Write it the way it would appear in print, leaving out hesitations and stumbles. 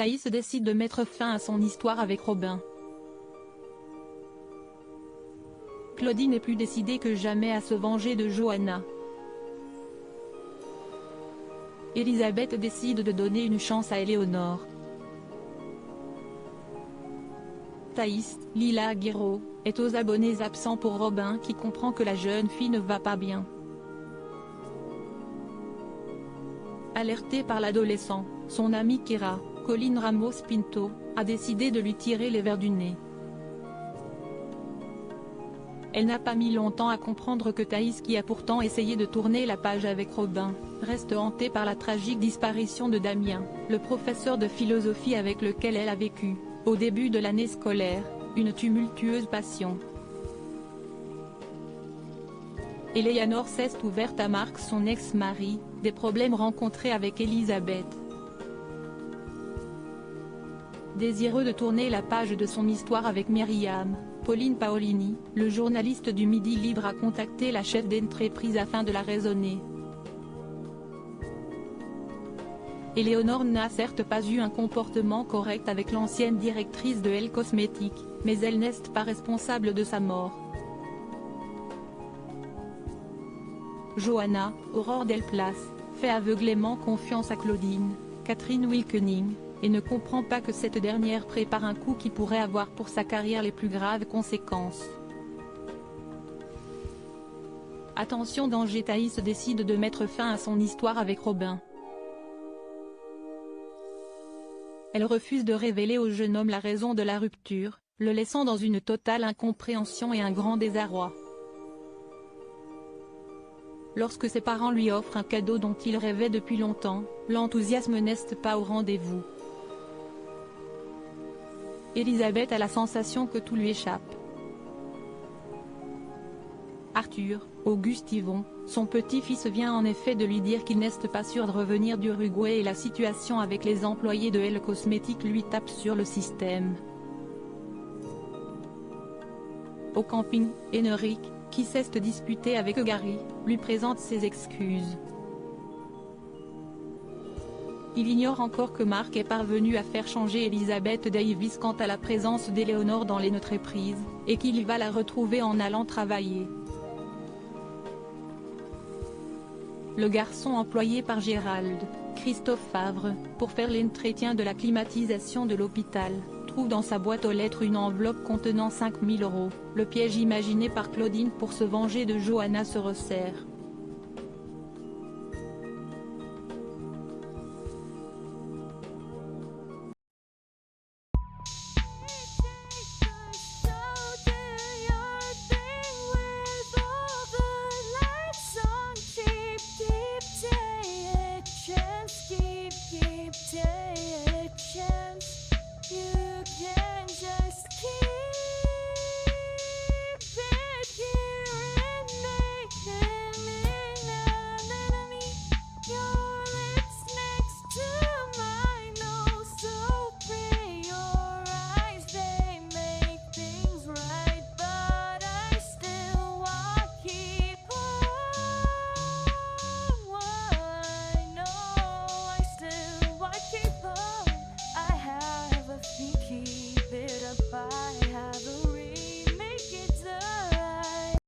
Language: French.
Thaïs décide de mettre fin à son histoire avec Robin. Claudine est plus décidée que jamais à se venger de Johanna. Elisabeth décide de donner une chance à Éléonore. Thaïs, Lila Aguero, est aux abonnés absents pour Robin qui comprend que la jeune fille ne va pas bien. Alertée par l'adolescent, son amie Kira, Colin Ramos Pinto, a décidé de lui tirer les vers du nez. Elle n'a pas mis longtemps à comprendre que Thaïs, qui a pourtant essayé de tourner la page avec Robin, reste hantée par la tragique disparition de Damien, le professeur de philosophie avec lequel elle a vécu, au début de l'année scolaire, une tumultueuse passion. Éléonore s'est ouverte à Marc, son ex-mari, des problèmes rencontrés avec Elisabeth. Désireux de tourner la page de son histoire avec Myriam, Pauline Paolini, le journaliste du Midi Libre a contacté la chef d'entreprise afin de la raisonner. Éléonore n'a certes pas eu un comportement correct avec l'ancienne directrice de Elle Cosmétiques, mais elle n'est pas responsable de sa mort. Johanna, Aurore Delplace, fait aveuglément confiance à Claudine, Catherine Wilkening, et ne comprend pas que cette dernière prépare un coup qui pourrait avoir pour sa carrière les plus graves conséquences. Attention danger, Thaïs décide de mettre fin à son histoire avec Robin. Elle refuse de révéler au jeune homme la raison de la rupture, le laissant dans une totale incompréhension et un grand désarroi. Lorsque ses parents lui offrent un cadeau dont il rêvait depuis longtemps, l'enthousiasme n'est pas au rendez-vous. Elisabeth a la sensation que tout lui échappe. Arthur, Auguste Yvon, son petit-fils vient en effet de lui dire qu'il n'est pas sûr de revenir d'Uruguay et la situation avec les employés de Elle Cosmétiques lui tape sur le système. Au camping, Éneric, qui s'est disputé avec Gary, lui présente ses excuses. Il ignore encore que Marc est parvenu à faire changer Elizabeth Davis quant à la présence d'Éléonore dans les entreprises, et qu'il va la retrouver en allant travailler. Le garçon employé par Gérald, Christophe Favre, pour faire l'entretien de la climatisation de l'hôpital, trouve dans sa boîte aux lettres une enveloppe contenant 5 000 €. Le piège imaginé par Claudine pour se venger de Johanna se resserre.